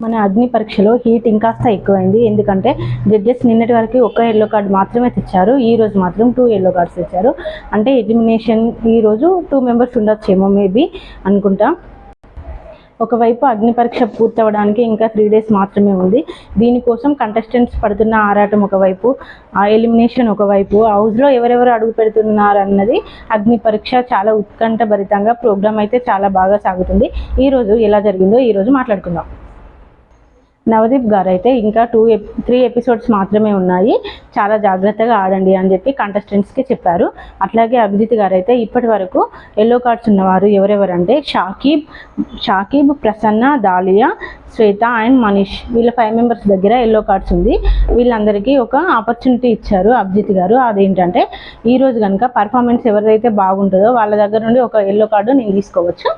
మన అగ్ని పరీక్షలో హీట్ ఇంకాస్త ఎక్కువైంది. ఎందుకంటే జడ్జెస్ నిన్నటి వరకు ఒక ఎల్లో కార్డు మాత్రమే తెచ్చారు. ఈ రోజు మాత్రం 2 ఎల్లో కార్డ్స్ తెచ్చారు. అంటే ఎలిమినేషన్ ఈరోజు 2 మెంబర్స్ ఉండొచ్చేమో మేబీ అనుకుంటా. ఒకవైపు అగ్ని పరీక్ష పూర్తవడానికి ఇంకా 3 డేస్ మాత్రమే ఉంది. దీనికోసం కంటెస్టెంట్స్ పడుతున్న ఆరాటం ఒకవైపు, ఆ ఎలిమినేషన్ ఒకవైపు, హౌస్లో ఎవరెవరు అడుగు పెడుతున్నారు అన్నది అగ్ని పరీక్ష చాలా ఉత్కంఠభరితంగా ప్రోగ్రామ్ అయితే చాలా బాగా సాగుతుంది. ఈరోజు ఎలా జరిగిందో ఈరోజు మాట్లాడుకుందాం. నవదీప్ గారు అయితే ఇంకా 3 ఎపిసోడ్స్ మాత్రమే ఉన్నాయి, చాలా జాగ్రత్తగా ఆడండి అని చెప్పి కంటెస్టెంట్స్కి చెప్పారు. అట్లాగే అభిజిత్ గారు అయితే ఇప్పటి వరకు ఎల్లో కార్డ్స్ ఉన్నవారు ఎవరెవరంటే షాకీబ్, ప్రసన్న, దాలియా, శ్వేత అండ్ మనీష్, వీళ్ళ 5 మెంబర్స్ దగ్గర ఎల్లో కార్డ్స్ ఉంది. వీళ్ళందరికీ ఒక ఆపర్చునిటీ ఇచ్చారు అభిజిత్ గారు. అదేంటంటే ఈరోజు కనుక పర్ఫార్మెన్స్ ఎవరిదైతే బాగుంటుందో వాళ్ళ దగ్గర నుండి ఒక ఎల్లో కార్డు నేను తీసుకోవచ్చు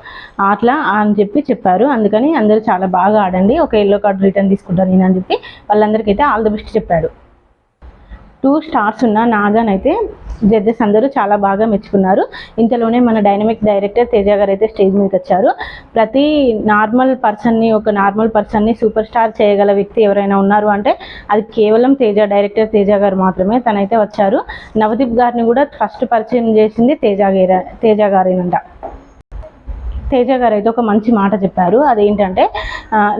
అట్లా అని చెప్పారు. అందుకని అందరూ చాలా బాగా ఆడండి, ఒక ఎల్లో కార్డు రిటర్న్ తీసుకుంటాను నేను అని చెప్పి వాళ్ళందరికైతే ఆల్ ది బెస్ట్ చెప్పాడు. 2 స్టార్స్ ఉన్న నాగాన్ అయితే జడ్జెస్ అందరూ చాలా బాగా మెచ్చుకున్నారు. ఇంతలోనే మన డైనమిక్ డైరెక్టర్ తేజ గారు అయితే స్టేజ్ మీదకి వచ్చారు. ప్రతి ఒక నార్మల్ పర్సన్ని సూపర్ స్టార్ చేయగల వ్యక్తి ఎవరైనా ఉన్నారు అంటే అది కేవలం డైరెక్టర్ తేజ గారు మాత్రమే. తనైతే వచ్చారు. నవదీప్ గారిని కూడా ఫస్ట్ పరిచయం చేసింది తేజ గారేనంట. తేజ గారు అయితే ఒక మంచి మాట చెప్పారు. అదేంటంటే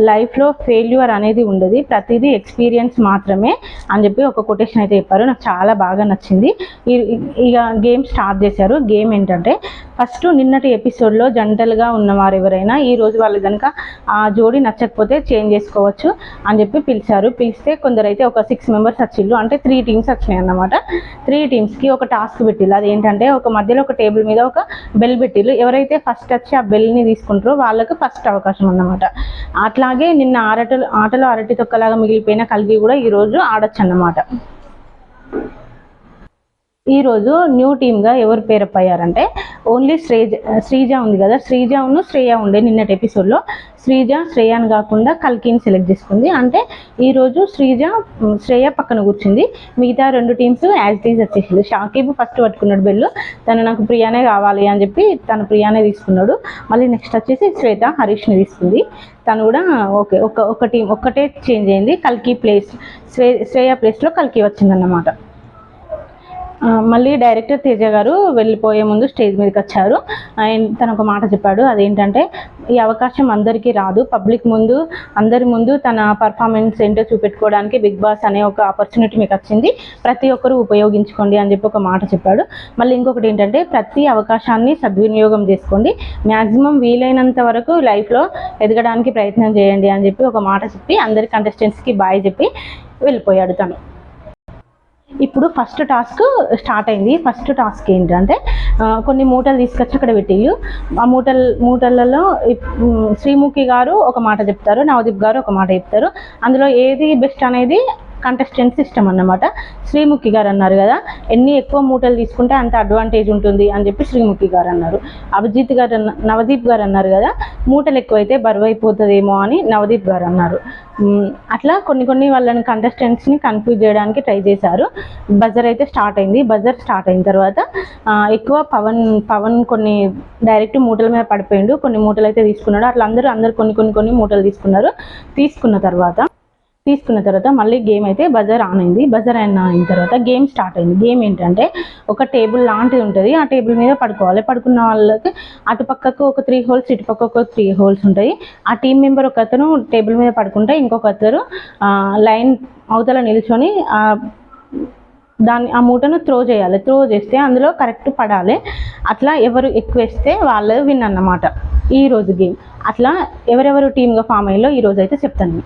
లైఫ్లో ఫెయిల్యూర్ అనేది ఉండదు, ప్రతిదీ ఎక్స్పీరియన్స్ మాత్రమే అని చెప్పి ఒక కొటేషన్ అయితే చెప్పారు. నాకు చాలా బాగా నచ్చింది. ఇక గేమ్ స్టార్ట్ చేశారు. గేమ్ ఏంటంటే ఫస్ట్ నిన్నటి ఎపిసోడ్లో జంటలుగా ఉన్నవారు ఎవరైనా ఈరోజు వాళ్ళు కనుక ఆ జోడీ నచ్చకపోతే చేంజ్ చేసుకోవచ్చు అని చెప్పి పిలిచారు. పిలిస్తే కొందరైతే ఒక 6 మెంబర్స్ వచ్చిళ్ళు, అంటే 3 టీమ్స్ వచ్చినాయి అన్నమాట. 3 టీమ్స్కి ఒక టాస్క్ పెట్టిళ్ళు. అదేంటంటే ఒక మధ్యలో ఒక టేబుల్ మీద ఒక బెల్ పెట్టిళ్ళు. ఎవరైతే ఫస్ట్ వచ్చి ఆ బెల్ని తీసుకుంటారో వాళ్ళకు ఫస్ట్ అవకాశం అన్నమాట. అట్లాగే నిన్న ఆటలో అరటి తొక్కలాగా మిగిలిపోయిన కల్కి కూడా ఈరోజు ఆడొచ్చు అన్నమాట. ఈరోజు న్యూ టీమ్గా ఎవరు పేరప్ అయ్యారంటే ఓన్లీ శ్రీజ ఉంది కదా, శ్రేయ ఉండే నిన్నటి ఎపిసోడ్లో. శ్రేయాని కాకుండా కల్కిని సెలెక్ట్ చేసుకుంది. అంటే ఈరోజు శ్రేయ పక్కన కూర్చుంది. మిగతా 2 టీమ్స్ యాజ్ ఇట్ ఈజ్ వచ్చేసింది. షాకీబ్ ఫస్ట్ పట్టుకున్నాడు బెల్లు. తను నాకు ప్రియానే కావాలి అని చెప్పి తను ప్రియానే తీసుకున్నాడు. మళ్ళీ నెక్స్ట్ వచ్చేసి శ్వేత హరీష్ని తీసుకుంది. తను కూడా ఓకే, ఒక టీం ఒక్కటే చేంజ్ అయింది. కల్కి ప్లేస్ శ్రేయ ప్లేస్లో కల్కి వచ్చిందన్నమాట. మళ్ళీ డైరెక్టర్ తేజ గారు వెళ్ళిపోయే ముందు స్టేజ్ మీదకి వచ్చారు. తను ఒక మాట చెప్పాడు. అదేంటంటే ఈ అవకాశం అందరికీ రాదు, పబ్లిక్ ముందు అందరి ముందు తన పర్ఫార్మెన్స్ ఏంటో చూపెట్టుకోవడానికి బిగ్ బాస్ అనే ఒక ఆపర్చునిటీ మీకు వచ్చింది, ప్రతి ఒక్కరూ ఉపయోగించుకోండి అని చెప్పి ఒక మాట చెప్పాడు. మళ్ళీ ఇంకొకటి ఏంటంటే ప్రతి అవకాశాన్ని సద్వినియోగం చేసుకోండి, మ్యాక్సిమం వీలైనంత వరకు లైఫ్లో ఎదగడానికి ప్రయత్నం చేయండి అని చెప్పి ఒక మాట చెప్పి అందరి కంటెస్టెంట్స్కి బాయ్ చెప్పి వెళ్ళిపోయాడు తను. ఇప్పుడు ఫస్ట్ టాస్క్ స్టార్ట్ అయింది. ఫస్ట్ టాస్క్ ఏంటంటే కొన్ని మూటలు తీసుకొచ్చి అక్కడ పెట్టిళ్ళు. ఆ మూటలలో శ్రీముఖి గారు ఒక మాట చెప్తారు, నవదీప్ గారు ఒక మాట చెప్తారు. అందులో ఏది బెస్ట్ అనేది కంటెస్టెంట్స్ ఇష్టం అన్నమాట. శ్రీముఖి గారు అన్నారు కదా, ఎన్ని ఎక్కువ మూటలు తీసుకుంటే అంత అడ్వాంటేజ్ ఉంటుంది అని చెప్పి శ్రీముఖి గారు అన్నారు. నవదీప్ గారు అన్నారు కదా, మూటలు ఎక్కువైతే బరువు అయిపోతుందేమో అని నవదీప్ గారు అన్నారు. అట్లా కొన్ని వాళ్ళని కంటెస్టెంట్స్ని కన్ఫ్యూజ్ చేయడానికి ట్రై చేశారు. బజర్ అయితే స్టార్ట్ అయింది. బజర్ స్టార్ట్ అయిన తర్వాత ఎక్కువ పవన్ కొన్ని డైరెక్ట్ మూటల మీద పడిపోయిండు. కొన్ని మూటలు అయితే తీసుకున్నాడు. అట్లా అందరూ కొన్ని మూటలు తీసుకున్నారు. తీసుకున్న తర్వాత మళ్ళీ గేమ్ అయితే బజర్ ఆన్ అయింది. బజర్ అయిన తర్వాత గేమ్ స్టార్ట్ అయింది. గేమ్ ఏంటంటే ఒక టేబుల్ లాంటిది ఉంటుంది. ఆ టేబుల్ మీద పడుకోవాలి. పడుకున్న వాళ్ళకి అటుపక్కకు ఒక 3 హోల్స్, ఇటుపక్క ఒక 3 హోల్స్ ఉంటాయి. ఆ టీం మెంబర్ ఒకతను టేబుల్ మీద పడుకుంటే ఇంకొకరు లైన్ అవతల నిల్చొని ఆ మూటను త్రో చేయాలి. త్రో చేస్తే అందులో కరెక్ట్ పడాలి. అట్లా ఎవరు ఎక్కువ వేస్తే వాళ్ళు విన్ అన్నమాట ఈరోజు గేమ్. అట్లా ఎవరెవరు టీమ్గా ఫామ్ అయ్యాలో ఈరోజు అయితే చెప్తాను.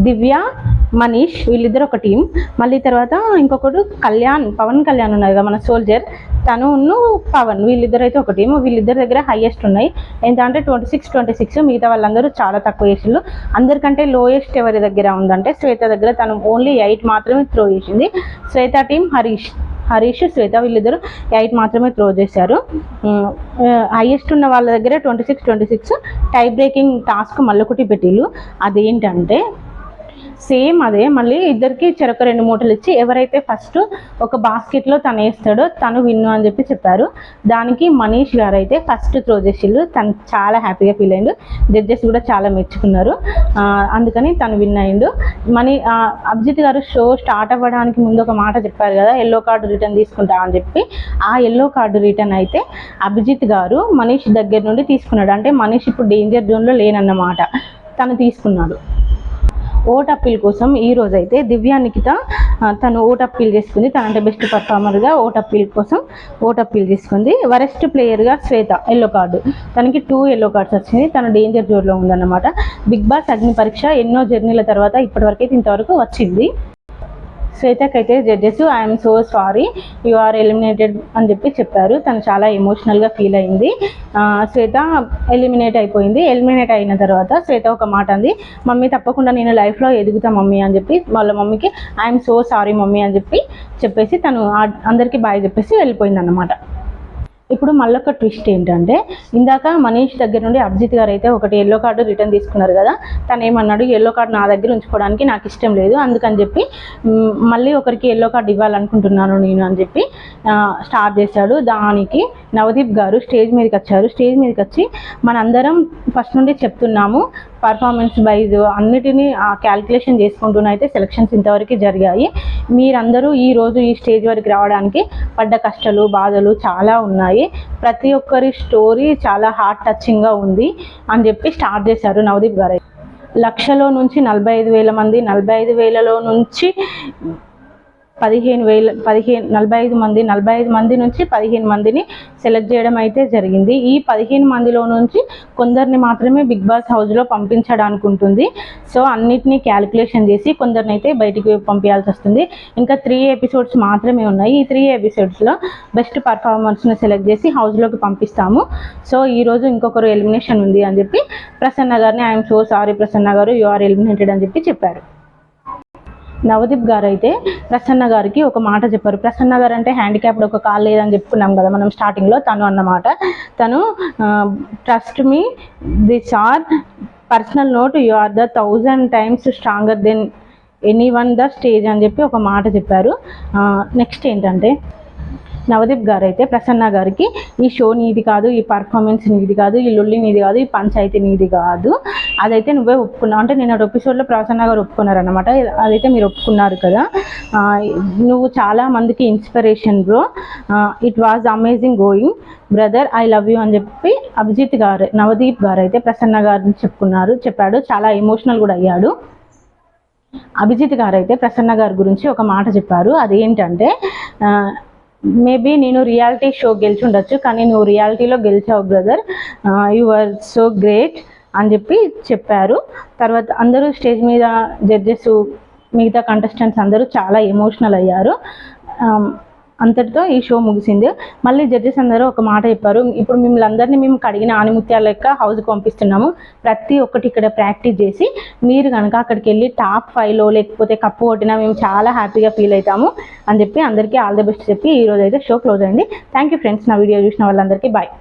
దివ్య, మనీష్ వీళ్ళిద్దరు ఒక టీం. మళ్ళీ తర్వాత ఇంకొకడు పవన్ కళ్యాణ్ ఉన్నారు కదా మన సోల్జర్, తను పవన్, వీళ్ళిద్దరు అయితే ఒక టీం. వీళ్ళిద్దరి దగ్గర హైయెస్ట్ ఉన్నాయి. ఎంత అంటే 26. మిగతా వాళ్ళందరూ చాలా తక్కువ చేసిండ్రు. అందరికంటే లోయెస్ట్ ఎవరి దగ్గర ఉందంటే శ్వేత దగ్గర. తను ఓన్లీ 8 మాత్రమే త్రో చేసింది. శ్వేత టీం హరీష్, శ్వేత వీళ్ళిద్దరు 8 మాత్రమే త్రో చేశారు. హైయెస్ట్ ఉన్న వాళ్ళ దగ్గర 26. టై బ్రేకింగ్ టాస్క్ మళ్ళొకటి పెట్టిళ్ళు. అదేంటంటే సేమ్ అదే మళ్ళీ ఇద్దరికి చెరొక 2 మూటలు ఇచ్చి ఎవరైతే ఫస్ట్ ఒక బాస్కెట్లో తను వేస్తాడో తను విన్ను అని చెప్పి చెప్పారు. దానికి మనీష్ గారు అయితే ఫస్ట్ త్రో చేసిళ్ళు. తను చాలా హ్యాపీగా ఫీల్ అయ్యిండు. జడ్జెస్ కూడా చాలా మెచ్చుకున్నారు. అందుకని తను విన్ అయ్యిండు. అభిజిత్ గారు షో స్టార్ట్ అవ్వడానికి ముందు ఒక మాట చెప్పారు కదా, ఎల్లో కార్డు రిటర్న్ తీసుకుంటా అని చెప్పి. ఆ ఎల్లో కార్డు రిటర్న్ అయితే అభిజిత్ గారు మనీష్ దగ్గర నుండి తీసుకున్నాడు. అంటే మనీష్ ఇప్పుడు డేంజర్ జోన్లో లేనన్నమాట. తను తీసుకున్నాడు. ఓట్ అప్పీల్ కోసం ఈ రోజు అయితే దివ్య నిఖిత తను ఓట్ అప్పీల్ చేసుకుంది. తనంటే బెస్ట్ పర్ఫార్మర్గా ఓట్ అప్పీల్ చేసుకుంది. వరెస్ట్ ప్లేయర్గా శ్వేత ఎల్లో కార్డు, తనకి 2 ఎల్లో కార్డ్స్ వచ్చింది. తను డేంజర్ జోన్లో ఉందన్నమాట. బిగ్ బాస్ అగ్ని పరీక్ష ఎన్నో జర్నీల తర్వాత ఇప్పటివరకు ఇంతవరకు వచ్చింది. శ్వేతకైతే judges I'm so sorry you are eliminated అని చెప్పి చెప్పారు. తను చాలా ఎమోషనల్గా ఫీల్ అయింది. శ్వేత ఎలిమినేట్ అయిపోయింది. ఎలిమినేట్ అయిన తర్వాత శ్వేత ఒక మాట అంది, మమ్మీ తప్పకుండా నేను లైఫ్లో ఎదుగుతా మమ్మీ అని చెప్పి వాళ్ళ మమ్మీకి ఐఎమ్ సో సారీ మమ్మీ అని చెప్పేసి తను అందరికీ బాయ్ చెప్పేసి వెళ్ళిపోయింది అన్నమాట. ఇప్పుడు మళ్ళొక ట్విస్ట్ ఏంటంటే, ఇందాక మనీష్ దగ్గర నుండి అభిజిత్ గారు అయితే ఒకటి ఎల్లో కార్డు రిటర్న్ తీసుకున్నారు కదా. తను ఏమన్నాడు, ఎల్లో కార్డు నా దగ్గర ఉంచుకోవడానికి నాకు ఇష్టం లేదు, అందుకని చెప్పి మళ్ళీ ఒకరికి ఎల్లో కార్డు ఇవ్వాలనుకుంటున్నాను నేను అని చెప్పి స్టార్ట్ చేశాడు. దానికి నవదీప్ గారు స్టేజ్ మీదకి వచ్చారు. స్టేజ్ మీదకి వచ్చి మనందరం ఫస్ట్ నుండి చెప్తున్నాము, పర్ఫార్మెన్స్ వైజ్ అన్నిటినీ క్యాల్కులేషన్ చేసుకుంటూనే అయితే సెలక్షన్స్ ఇంతవరకు జరిగాయి. మీరందరూ ఈరోజు ఈ స్టేజ్ వరకు రావడానికి పడ్డ కష్టాలు బాధలు చాలా ఉన్నాయి. ప్రతి ఒక్కరి స్టోరీ చాలా హార్ట్ టచింగ్గా ఉంది అని చెప్పి స్టార్ట్ చేశారు నవదీప్ గారు. 1,00,000లో నుంచి 45,000 మంది, 45,000లో నుంచి 45 మంది నుంచి 15 మందిని సెలెక్ట్ చేయడం అయితే జరిగింది. ఈ 15 మందిలో నుంచి కొందరిని మాత్రమే బిగ్ బాస్ హౌస్లో పంపించడానికి ఉంటుంది. సో అన్నిటినీ క్యాలిక్యులేషన్ చేసి కొందరిని అయితే బయటికి పంపించాల్సి వస్తుంది. ఇంకా 3 ఎపిసోడ్స్ మాత్రమే ఉన్నాయి. ఈ 3 ఎపిసోడ్స్లో బెస్ట్ పర్ఫార్మర్స్ని సెలెక్ట్ చేసి హౌస్లోకి పంపిస్తాము. సో ఈరోజు ఇంకొకరు ఎలిమినేషన్ ఉంది అని చెప్పి ప్రసన్న గారిని ఐఎమ్ సో సారీ ప్రసన్న గారు యు ఆర్ ఎలిమినేటెడ్ అని చెప్పి చెప్పారు. నవదీప్ గారు అయితే ప్రసన్న గారికి ఒక మాట చెప్పారు. ప్రసన్న గారు అంటే హ్యాండిక్యాప్డ్, ఒక కాల్ లేదని చెప్పుకున్నాం కదా మనం స్టార్టింగ్లో. తను అన్నమాట, తను trust me this our personal note you are the 1000 times stronger than anyone the stage అని చెప్పి ఒక మాట చెప్పారు. నెక్స్ట్ ఏంటంటే నవదీప్ గారు అయితే ప్రసన్న గారికి ఈ షో నీది కాదు, ఈ పర్ఫార్మెన్స్ నీది కాదు, ఈ లొల్లి నీది కాదు, ఈ పంచాయతీ నీది కాదు, అదైతే నువ్వే ఒప్పుకున్నావు. అంటే నేను ఎపిసోడ్లో ప్రసన్న గారు ఒప్పుకున్నారన్నమాట. అదైతే మీరు ఒప్పుకున్నారు కదా, నువ్వు చాలా మందికి inspiration bro, it was amazing going brother, I love you అని చెప్పి అభిజిత్ గారు నవదీప్ గారు అయితే ప్రసన్న గారిని చెప్పాడు. చాలా ఎమోషనల్ కూడా అయ్యాడు. అభిజిత్ గారు అయితే ప్రసన్న గారి గురించి ఒక మాట చెప్పారు. అదేంటంటే, మేబీ నేను రియాలిటీ షో గెలిచి ఉండొచ్చు, కానీ నువ్వు రియాలిటీలో గెలిచావు brother, you are so great అని చెప్పారు. తర్వాత అందరూ స్టేజ్ మీద జడ్జెస్, మిగతా కంటెస్టెంట్స్ అందరూ చాలా ఎమోషనల్ అయ్యారు. అంతటితో ఈ షో ముగిసింది. మళ్ళీ జడ్జెస్ అందరూ ఒక మాట చెప్పారు, ఇప్పుడు మిమ్మల్ని అందరినీ మేము కడిగిన ఆనిముత్యాల లెక్క హౌస్కి పంపిస్తున్నాము, ప్రతి ఒక్కటి ఇక్కడ ప్రాక్టీస్ చేసి మీరు కనుక అక్కడికి వెళ్ళి టాప్ 5లో లేకపోతే కప్పు కొట్టినా మేము చాలా హ్యాపీగా ఫీల్ అవుతాము అని చెప్పి అందరికీ ఆల్ ది బెస్ట్ చెప్పి ఈరోజు అయితే షో క్లోజ్ అయింది. థ్యాంక్ యూ ఫ్రెండ్స్, నా వీడియో చూసిన వాళ్ళందరికీ బాయ్.